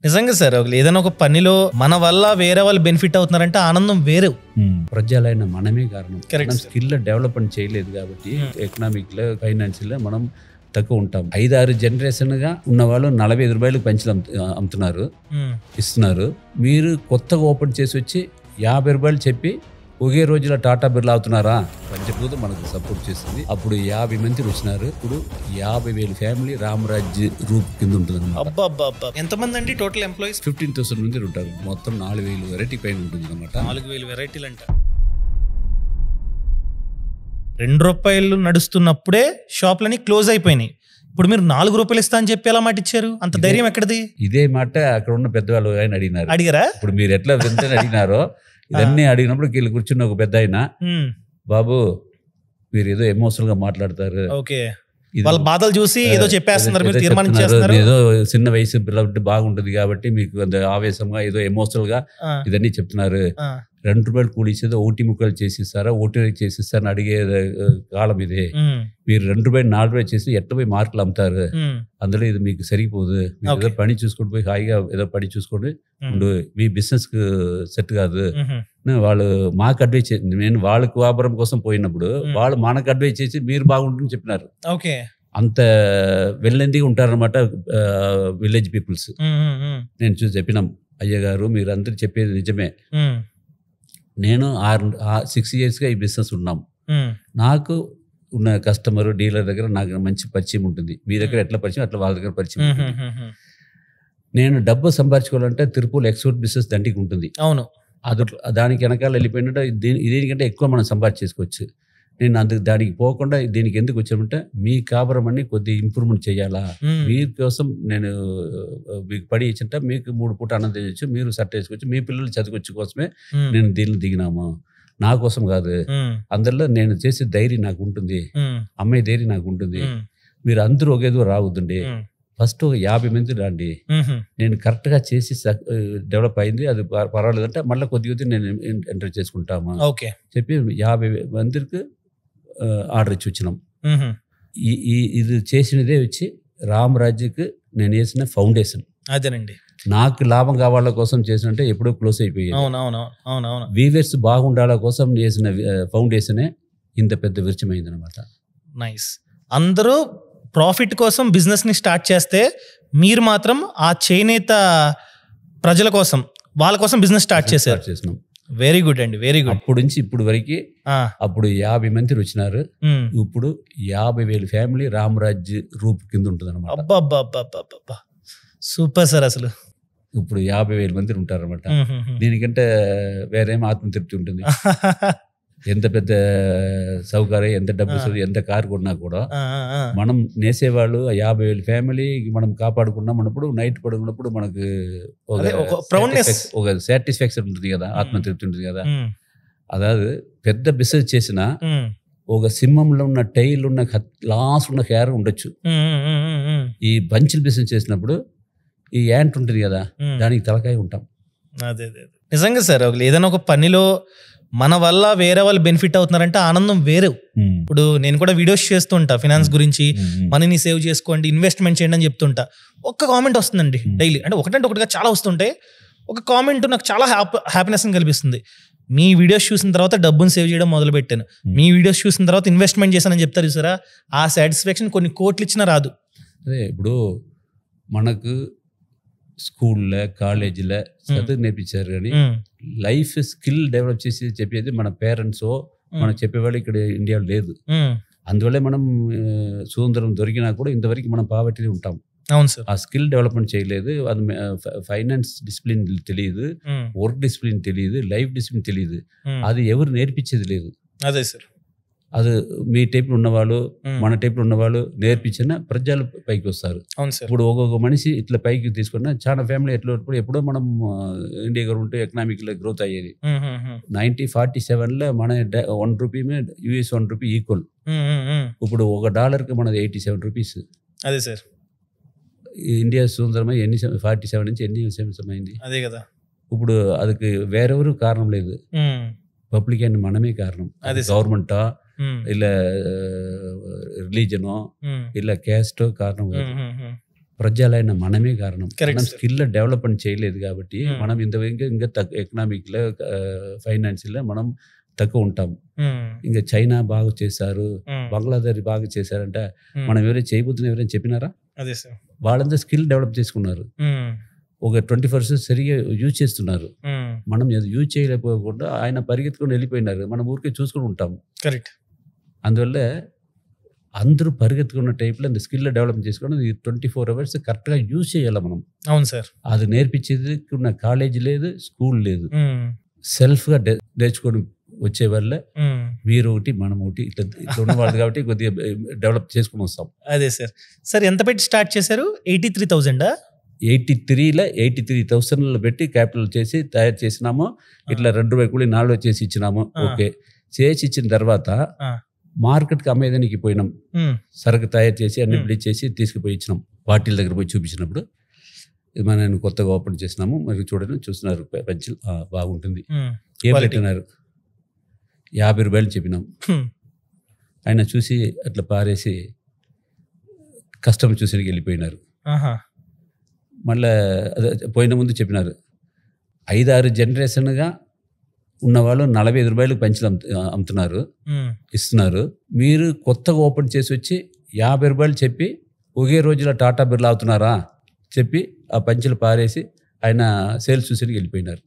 నిజంగా సార్ ఏదైనా ఒక పనిలో మన వల్ల వేరే వాళ్ళు బెనిఫిట్ అవుతున్నారంటే ఆనందం వేరే. ప్రజలైన మనమే కారణం. మనం స్కిల్ డెవలప్మెంట్ చేయలేదు కాబట్టి ఎకనామిక్ లో ఫైనాన్షియల్ లో మనం తక్కువ ఉంటాం. 5-6 జనరేషన్ గా ఉన్న వాళ్ళు 45 రూపాయలకు పెంచులు అమ్ముతున్నారు, ఇస్తున్నారు. మీరు కొత్తగా ఓపెన్ చేసి వచ్చి 50 రూపాయలు చెప్పి ఒకే రోజులో టాటా బిర్లా అవుతున్నారా? పంచభూతం మనకు సపోర్ట్ చేస్తుంది. అప్పుడు 50 మంది వచ్చినారు. ఇప్పుడు 50,000 ఫ్యామిలీ రామరాజ్ రూప్ కింద ఉంటుంది. ఎంతమంది అండి టోటల్ ఎంప్లాయీస్? 15,000 మంది ఉంటారు. మొత్తం 4,000 వెరైటీ పైన ఉంటుంది అనమాట. 4,000 వెరైటీలు అంట. ₹2 నడుస్తున్నప్పుడే షాప్లని క్లోజ్ అయిపోయినాయి. ఇప్పుడు మీరు ₹4 ఇస్తా అని చెప్పి ఎలా మాట ఇచ్చారు? అంత ధైర్యం ఎక్కడిది? ఇదే మాట అక్కడ ఉన్న పెద్దవాళ్ళు ఆయన అడిగారా? ఇప్పుడు మీరు ఎట్లా అడిగినారో ఇవన్నీ అడిగినప్పుడు వీళ్ళు కూర్చున్న ఒక పెద్ద ఆయన, బాబు మీరు ఏదో ఎమోషనల్ గా మాట్లాడతారు, వాళ్ళ బాధలు చూసి ఏదో చెప్పేస్తున్నారు, మీరు తీర్మానం చేస్తున్నారు, ఏదో చిన్న వయసు పిల్లలు బాగుంటుంది కాబట్టి మీకు ఆవేశంగా ఏదో ఎమోషనల్ గా ఇదన్నీ చెప్తున్నారు. ₹2 కూలిసేదో 1 ముక్కలు చేసిస్తారా, 1 చేసిస్తారని అడిగే కాలం ఇదే. మీరు ₹2 ₹4 చేసి ఎట్లా పోయి మార్కులు అమ్ముతారు? అందులో ఇది మీకు సరిపోదు. మీరు ఏదో పని చూసుకుంటూ పోయి హాయిగా ఏదో పని చూసుకోండి, మీ బిజినెస్ కు సెట్ కాదు. వాళ్ళు మాకు అడ్వైజ్ చేసింది. నేను వాళ్ళకు వ్యాపారం కోసం పోయినప్పుడు వాళ్ళు మనకు అడ్వైజ్ చేసి మీరు బాగుంటుందని చెప్పినారు. అంత వెళ్ళందిగా ఉంటారనమాట విలేజ్ పీపుల్స్. నేను చూసి చెప్పినాం, అయ్యగారు మీరు అందరు చెప్పేది నిజమే. నేను 6 years గా ఈ బిజినెస్ ఉన్నాం. నాకు ఉన్న కస్టమర్ డీలర్ దగ్గర నాకు మంచి పరిచయం ఉంటుంది. మీ దగ్గర ఎట్లా పరిచయం అట్లా వాళ్ళ దగ్గర పరిచయం ఉంటుంది. నేను డబ్బు సంపాదించుకోవాలంటే తిరుపూర్ ఎక్స్పోర్ట్ బిజినెస్ దండికి ఉంటుంది. అవును, అది దానికి వెనకాల వెళ్ళిపోయినట్టు దీనికంటే ఎక్కువ మనం సంపాదించేసుకోవచ్చు. నేను అందుకు దానికి పోకుండా దీనికి ఎందుకు వచ్చామంటే మీ కాపురం అన్ని కొద్దిగా ఇంప్రూవ్మెంట్ చేయాలా, మీ కోసం నేను మీకు పడి ఇచ్చింట మీకు 3 పూట అన్నం తెచ్చు, మీరు సట్ వేసుకోవచ్చు, మీ పిల్లలు చదువుకొచ్చు కోసమే నేను దీనిలో దిగినాము, నా కోసం కాదు. అందులో నేను చేసే ధైర్యం నాకు ఉంటుంది, అమ్మాయి ధైర్యం నాకు ఉంటుంది. మీరు అందరూ ఒకేదో రావద్దండి, ఫస్ట్ 50 మంది రండి, నేను కరెక్ట్ గా చేసి డెవలప్ అయింది అది పర్వాలేదంటే మళ్ళీ కొద్దిగా నేను ఎంటర్ చేసుకుంటాము చెప్పి 50 మందికి ఆర్డర్ ఇచ్చి వచ్చినాం. ఇది చేసినదే వచ్చి రామరాజ్కి నేను వేసిన ఫౌండేషన్. అదేనండి, నాకు లాభం కావాల కోసం చేసినట్టే ఎప్పుడో క్లోజ్ అయిపోయింది. వీవర్స్ బాగుండాల కోసం చేసిన ఫౌండేషనే ఇంత పెద్ద విరుచమైంది అనమాట. నైస్. అందరూ ప్రాఫిట్ కోసం బిజినెస్ ని స్టార్ట్ చేస్తే మీరు మాత్రం ఆ చేనేత ప్రజల కోసం వాళ్ళ కోసం బిజినెస్ స్టార్ట్ చేసినాం. వెరీ గుడ్ అండి, వెరీ గుడ్. అప్పుడు నుంచి ఇప్పుడు వరకు అప్పుడు 50 మంది వచ్చినారు. ఇప్పుడు 50,000 ఫ్యామిలీ రామరాజ్ రూప్ కింద ఉంటుంది అనమాట. అబ్బా, సూపర్ సార్. అసలు ఇప్పుడు 50,000 మంది ఉంటారు అనమాట. దీనికంటే వేరేం ఆత్మతృప్తి ఉంటుంది. ఎంత పెద్ద సౌకర్యం, ఎంత డబ్బు, ఎంత కారు కొన్నా కూడా మనం నేసేవాళ్ళు 50,000 ఫ్యామిలీ మనం కాపాడుకున్నాం అన్నప్పుడు నైట్ పడుకున్నప్పుడు మనకు ఒక సాటిస్ఫాక్షన్ ఉంటుంది కదా, ఆత్మతృప్తి ఉంటుంది కదా. అதாவது పెద్ద బిజినెస్ చేసిన ఒక సింహంలో ఉన్న టైల్ ఉన్న లాస్ట్ ఉన్న హెయిర్ ఉండొచ్చు. ఈ బంచిల్ బిజినెస్ చేసినప్పుడు ఈ యాంట్ ఉంటుంది కదా, దానికి తలకాయ ఉంటాం. అదే నిజంగా సార్ ఏదైనా ఒక పనిలో మన వల్ల వేరే వాళ్ళు బెనిఫిట్ అవుతున్నారంటే ఆనందం వేరే. ఇప్పుడు నేను కూడా వీడియోస్ చేస్తుంటా ఫినాన్స్ గురించి, మనీని సేవ్ చేసుకోండి, ఇన్వెస్ట్మెంట్ చేయండి అని చెప్తుంటా. ఒక్క కామెంట్ వస్తుందండి డైలీ, అంటే ఒకటిగా చాలా వస్తుంటాయి. ఒక కామెంట్ నాకు చాలా హ్యాపీనెస్ కల్పిస్తుంది. మీ వీడియోస్ చూసిన తర్వాత డబ్బును సేవ్ చేయడం మొదలు పెట్టాను, మీ వీడియోస్ చూసిన తర్వాత ఇన్వెస్ట్మెంట్ చేశానని చెప్తారు చూసారా, ఆ సాటిస్ఫాక్షన్ కొన్ని కోట్లు ఇచ్చినా రాదు. అదే ఇప్పుడు మనకు స్కూల్లో కాలేజీలో చదువు నేర్పించారు కానీ లైఫ్ స్కిల్ డెవలప్ చేసి చెప్పేది మన పేరెంట్స్ మనకు చెప్పేవాళ్ళు ఇక్కడ ఇండియాలో లేదు. అందువల్లే మనం స్వతంత్రం దొరికినా కూడా ఇంతవరకు మనం పావర్టీ ఉంటాం. అవును సార్. ఆ స్కిల్ డెవలప్మెంట్ చేయలేదు, అది ఫైనాన్స్ డిసిప్లిన్ తెలియదు, వర్క్ డిసిప్లిన్ తెలియదు, లైఫ్ డిసిప్లిన్ తెలియదు, అది ఎవరు నేర్పించేది లేదు. అదే సార్, అది మీ టైప్లో ఉన్నవాళ్ళు మన టైప్లో ఉన్నవాళ్ళు నేర్పించిన ప్రజలు పైకి వస్తారు. ఇప్పుడు ఒక్కొక్క మనిషి ఇట్లా పైకి తీసుకున్నా చాలా ఫ్యామిలీ ఎప్పుడో మనం ఇండియా గవర్నమెంట్ ఎకనామిక్ గ్రోత్ అయ్యేది. 1947లో మన ₹1 US ₹1 ఈక్వల్. ఇప్పుడు $1 మనది 87 రూపీస్. అదే సార్. ఇండియా స్వతంత్రమై 47 నుంచి ఎన్ని సంవత్సరం అయింది? అదే కదా. ఇప్పుడు ಅದಕ್ಕೆ వేరెవరు కారణం లేదు, పబ్లిక్ అండ్ మనమే కారణం. గవర్నమెంటా ಇಲ್ಲ ರಿಲಿಜನೋ ಇಲ್ಲ ಕ್ಯಾಸ್ಟೋ ಕಾರಣ. ప్రజలైన మనమే కారణం. Correct, మనం sir. స్కిల్ డెవలప్మెంట్ చేయలేదు కాబట్టి మనం ఇంకా ఎకనామిక్లో ఫైనాన్షియల్లో మనం తక్కువ ఉంటాం. ఇంకా చైనా బాగా చేశారు, బంగ్లాదేశ్ బాగా చేశారంటే మనం ఎవరైనా చేయబోతున్నా ఎవరైనా చెప్పినారా? అదే సార్. వాళ్ళంతా స్కిల్ డెవలప్ చేసుకున్నారు, ఒక 24 సరిగా యూజ్ చేస్తున్నారు. మనం యూజ్ చేయలేకపోకుండా ఆయన పరిగెత్తుకొని వెళ్ళిపోయినారు, మనం ఊరికే చూసుకుని ఉంటాం. కరెక్ట్. అందువల్ల అందరూ పరిగెత్తుకున్న టైప్లో అంత స్కిల్ డెవలప్ చేసుకోవడం 24 hours కరెక్ట్గా యూజ్ చేయాలి మనం. అవును సార్. అది నేర్పించేది ఉన్న కాలేజ్ లేదు, స్కూల్ లేదు. సెల్ఫ్గా నేర్చుకొని వచ్చే వల్ల మీరు ఒకటి మనం ఒకటి ఇట్లా ఉన్నవాళ్ళు కాబట్టి కొద్దిగా డెవలప్ చేసుకుని వస్తాం. అదే సార్. సార్ ఎంత పెట్టి స్టార్ట్ చేశారు? 83,000? 83లో 83,000 పెట్టి క్యాపిటల్ చేసి తయారు చేసినాము. ఇట్లా 2 రూపాయలు కూలి 4 చేసి ఇచ్చినాము. ఓకే, చేసి ఇచ్చిన తర్వాత మార్కెట్కి అమ్మేదానికి పోయినాం. సరుకు తయారు చేసి అన్ని బిల్డ్ చేసి తీసుకుపోయి ఇచ్చినాం. పార్టీల దగ్గర పోయి చూపించినప్పుడు ఇది మనం కొత్తగా ఓపెన్ చేసినాము, మరి చూడండి చూస్తున్నారు పెన్సిల్ బాగుంటుంది. ఏం పెట్టినారు? 50 రూపాయలు చెప్పినాం. ఆయన చూసి అట్లా పారేసి కస్టమర్ చూసి వెళ్ళిపోయినారు. మళ్ళీ పోయిన ముందు చెప్పినారు 5-6 జనరేషన్గా ఉన్నవాళ్ళు 45 రూపాయలకు పెన్సిల్ అమ్ముతున్నారు, ఇస్తున్నారు. మీరు కొత్తగా ఓపెన్ చేసి వచ్చి 50 రూపాయలు చెప్పి ఒకే రోజులో టాటా బిర్లా అవుతున్నారా చెప్పి ఆ పంచులు పారేసి ఆయన సేల్స్ చూసి వెళ్ళిపోయినారు.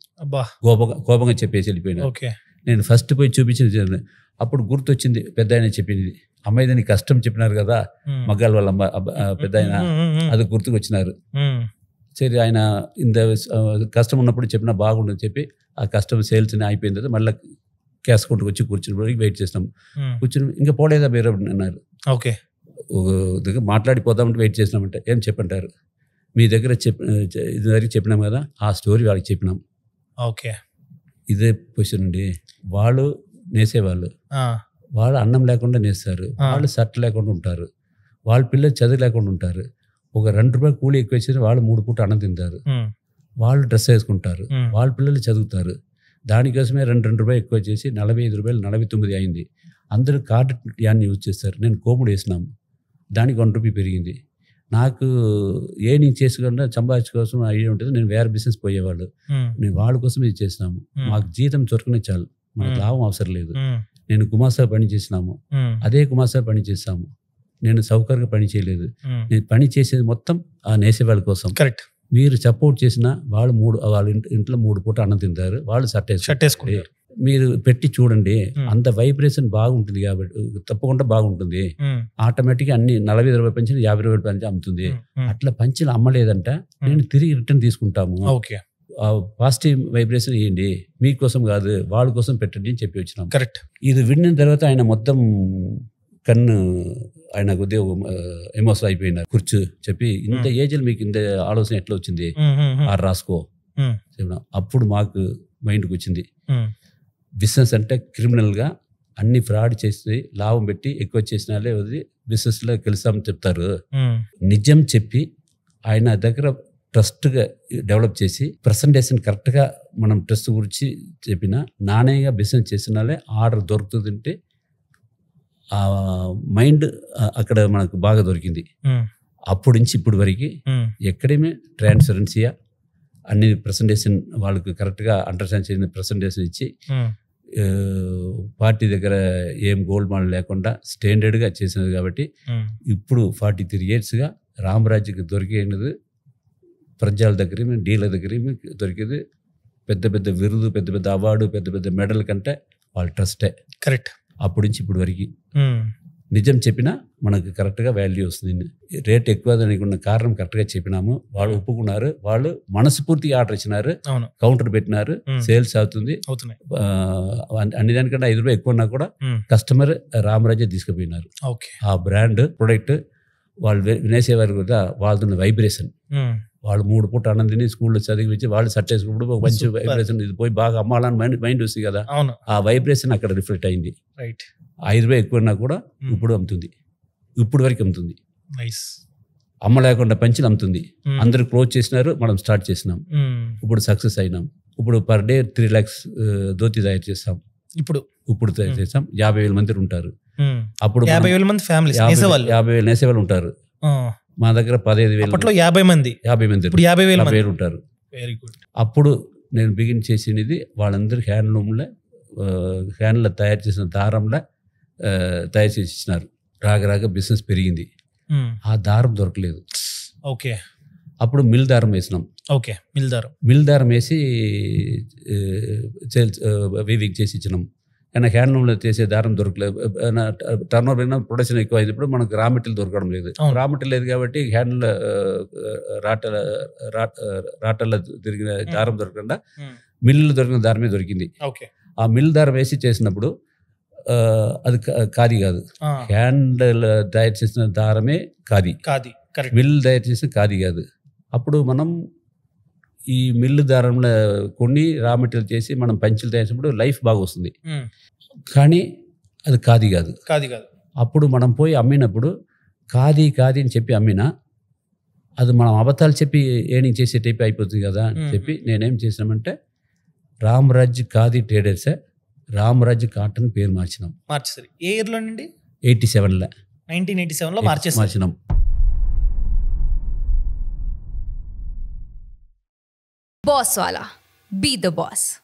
కోపంగా చెప్పేసి వెళ్ళిపోయినారు. నేను ఫస్ట్ పోయి చూపించింది అప్పుడు గుర్తొచ్చింది, పెద్ద ఆయన చెప్పింది, అమ్మాయి దానికి కష్టం చెప్పినారు కదా మగ్గాల వాళ్ళ పెద్ద ఆయన, అది గుర్తుకు వచ్చినారు. సరే ఆయన ఇంత కష్టం ఉన్నప్పుడు చెప్పినా బాగుండని చెప్పి ఆ కస్టమర్ సేల్స్ అయిపోయిన తర్వాత మళ్ళీ క్యాష్ కౌంటర్కి వచ్చి కూర్చుని వెయిట్ చేసినాం. కూర్చుని ఇంకా పోలేదా వేరే అన్నారు. ఓకే, దగ్గర మాట్లాడిపోదామంటే వెయిట్ చేసినామంటే ఏం చెప్పంటారు, మీ దగ్గర ఇది దగ్గర చెప్పినాం కదా ఆ స్టోరీ వాళ్ళకి చెప్పినాం. ఓకే, ఇదే పొజిషన్ అండి. వాళ్ళు నేసేవాళ్ళు, వాళ్ళు అన్నం లేకుండా నేస్తారు, వాళ్ళు షర్ట్ లేకుండా ఉంటారు, వాళ్ళ పిల్లలు చదువు లేకుండా ఉంటారు. ఒక 2 రూపాయలు కూలి ఎక్కువ వచ్చి వాళ్ళు 3 పూట అన్నం తింటారు, వాళ్ళు డ్రెస్ వేసుకుంటారు, వాళ్ళ పిల్లలు చదువుతారు. దానికోసమే 2 రూపాయలు ఎక్కువ వచ్చేసి 45 రూపాయలు 49 అయింది. అందరూ కార్డు యాన్ని యూజ్ చేస్తారు. నేను కోముడు వేసినాము, దానికి 1 రూపాయి పెరిగింది. నాకు నేను చేసుకుంటే సంపాదించుకోసం ఐడియా ఉంటుంది, నేను వేరే బిజినెస్ పోయేవాళ్ళు, నేను వాళ్ళ కోసం ఇది చేసినాము. మాకు జీతం దొరకనే చాలు, మనకు లాభం అవసరం లేదు. నేను కుమాసా పని చేసినాము, అదే కుమాసా పని చేస్తాము. నేను సౌకర్యంగా పని చేయలేదు, నేను పని చేసేది మొత్తం ఆ నేసేవాళ్ళ కోసం. కరెక్ట్. మీరు సపోర్ట్ చేసినా వాళ్ళు వాళ్ళ ఇంట్లో 3 పూట అన్నం తింటారు, వాళ్ళు షర్ట్ వేసుకుంటారు. మీరు పెట్టి చూడండి, అంత వైబ్రేషన్ బాగుంటుంది కాబట్టి తప్పకుండా బాగుంటుంది. ఆటోమేటిక్గా అన్ని 45 రూపాయలు పెంచి 50 రూపాయలు పెంచి అమ్ముతుంది. అట్లా పంచులు అమ్మలేదంట, నేను తిరిగి రిటర్న్ తీసుకుంటాము. పాజిటివ్ వైబ్రేషన్ ఇవ్వండి, మీకోసం కాదు వాళ్ళ కోసం పెట్టండి అని చెప్పి వచ్చినాం. కరెక్ట్. ఇది విన్న తర్వాత ఆయన మొత్తం కన్ను ఆయన కొద్దిగా ఎమోషన్ అయిపోయినారు. కూర్చు చెప్పి ఇంత ఏజ్లో మీకు ఇంత ఆలోచన ఎట్లా వచ్చింది, రాసుకో చెప్పిన. అప్పుడు మాకు మైండ్కి వచ్చింది, బిజినెస్ అంటే క్రిమినల్గా అన్ని ఫ్రాడ్ చేసి లాభం పెట్టి ఎక్కువ చేసినాలే బిజినెస్లో కలిసామని చెప్తారు. నిజం చెప్పి ఆయన దగ్గర ట్రస్ట్గా డెవలప్ చేసి ప్రజెంటేషన్ కరెక్ట్గా మనం ట్రస్ట్ గురించి చెప్పిన నాణ్యంగా బిజినెస్ చేసినాలే ఆర్డర్ దొరుకుతుందంటే ఆ మైండ్ అక్కడ మనకు బాగా దొరికింది. అప్పటి నుంచి ఇప్పుడు వరకు ఎక్కడేమే ట్రాన్స్పరెన్సీగా అన్ని ప్రజెంటేషన్ వాళ్ళకి కరెక్ట్గా అండర్స్టాండ్ చేసిన ప్రజెంటేషన్ ఇచ్చి పార్టీ దగ్గర ఏం గోల్డ్ మాల్ లేకుండా స్టాండర్డ్గా చేసినది కాబట్టి ఇప్పుడు 43 yearsగా రామరాజ్యకి దొరికేది ప్రజల దగ్గర డీలర్ దగ్గర దొరికేది పెద్ద పెద్ద విరుదు, పెద్ద పెద్ద అవార్డు, పెద్ద పెద్ద మెడల్ కంటే వాళ్ళ ట్రస్టే. కరెక్ట్. అప్పటి నుంచి ఇప్పుడు వరకు నిజం చెప్పినా మనకు కరెక్ట్గా వాల్యూ వస్తుంది. రేట్ ఎక్కువ దానికి కారణం కరెక్ట్గా చెప్పినాము, వాళ్ళు ఒప్పుకున్నారు, వాళ్ళు మనస్ఫూర్తిగా ఆర్డర్ ఇచ్చినారు, కౌంటర్ పెట్టినారు, సేల్స్ అవుతుంది. అన్ని దానికంటే 5 రూపాయలు ఎక్కువ ఉన్నా కూడా కస్టమర్ రామరాజ్య తీసుకుపోయినారు. ఆ బ్రాండ్ ప్రొడక్ట్ వాళ్ళు వినేసేవారు కూడా వాళ్ళతో వైబ్రేషన్, వాళ్ళు 3 పూట అన్నం తిని స్కూల్లో చదివించి వాళ్ళు సెట్ చేసుకున్నప్పుడు ఒక మంచి వైబ్రేషన్ ఇది పోయి బాగా అమ్మాలని మైండ్ వస్తుంది కదా, ఆ వైబ్రేషన్ అక్కడ రిఫ్లెక్ట్ అయింది. 5 రూపాయలు ఎక్కువ ఉన్నా కూడా ఇప్పుడు అమ్ముతుంది, ఇప్పుడు వరకు అమ్ముతుంది. అమ్మ లేకుండా పంచులు అమ్ముతుంది. అందరూ క్లోజ్ చేసినారు, మనం స్టార్ట్ చేసినాం, ఇప్పుడు సక్సెస్ అయినాం. ఇప్పుడు పర్ డే 3 lakhs ధోతి తయారు చేస్తాం. ఇప్పుడు తయారు చేస్తాం. 50,000 మంది ఉంటారు. అప్పుడు 50,000 మంది ఫ్యామిలీ 50,000 నేసేవాళ్ళు ఉంటారు. మా దగ్గర 15,000 అప్పట్లో 50 మంది, 50 మంది ఇప్పుడు 50,000 మంది. ఉంటారు. Very good. అప్పుడు నేను బిగిన్ చేసినది వాళ్ళందరూ హ్యాండ్లూమ్లో హ్యాండ్లో తయారు చేసిన దారంలో తయారు చేసి ఇచ్చినారు. రాగరాగా బిజినెస్ పెరిగింది. ఆ దారం దొరకలేదు. ఓకే. అప్పుడు మిల్ దారం వేసినాం. ఓకే, మిల్ దారం వేసి వీవింగ్ చేసి ఇచ్చినాం. కానీ హ్యాండ్లూమ్లో చేసే దారం దొరకలేదు. టర్న్ ఓవర్ అయినా ప్రొడక్షన్ ఎక్కువ అయింది. ఇప్పుడు మనకు రా మెటీరియల్ దొరకడం లేదు. రా మెటీరియల్ లేదు కాబట్టి హ్యాండ్ల రాటల్లో తిరిగిన దారం దొరకకుండా మిల్లు దొరికిన దారమే దొరికింది. ఓకే. ఆ మిల్ దారం వేసి చేసినప్పుడు అది ఖాదీ కాదు, హ్యాండిల్ తయారు చేసిన దారమే ఖాదీ. మిల్ తయారు చేసిన ఖాదీ కాదు. అప్పుడు మనం ఈ మిల్లు దారంలో కొన్ని రా మెటీరియల్ చేసి మనం పంచులు తయారు చేసినప్పుడు లైఫ్ బాగా వస్తుంది. కానీ అది ఖాదీ కాదు. అప్పుడు మనం పోయి అమ్మినప్పుడు ఖాదీ అని చెప్పి అమ్మినా అది మనం అబద్ధాలు చెప్పి ఏర్నింగ్ చేసే టైప్ అయిపోతుంది కదా అని చెప్పి నేనేం చేసినామంటే రామరాజ్ ఖాదీ ట్రేడర్సే రామరాజ్ కాటన్ పేరు మార్చినాం. ఏ ఇయర్లో నుండి? 87లో 1987లో మార్చినాం. Boss wala. Be the boss.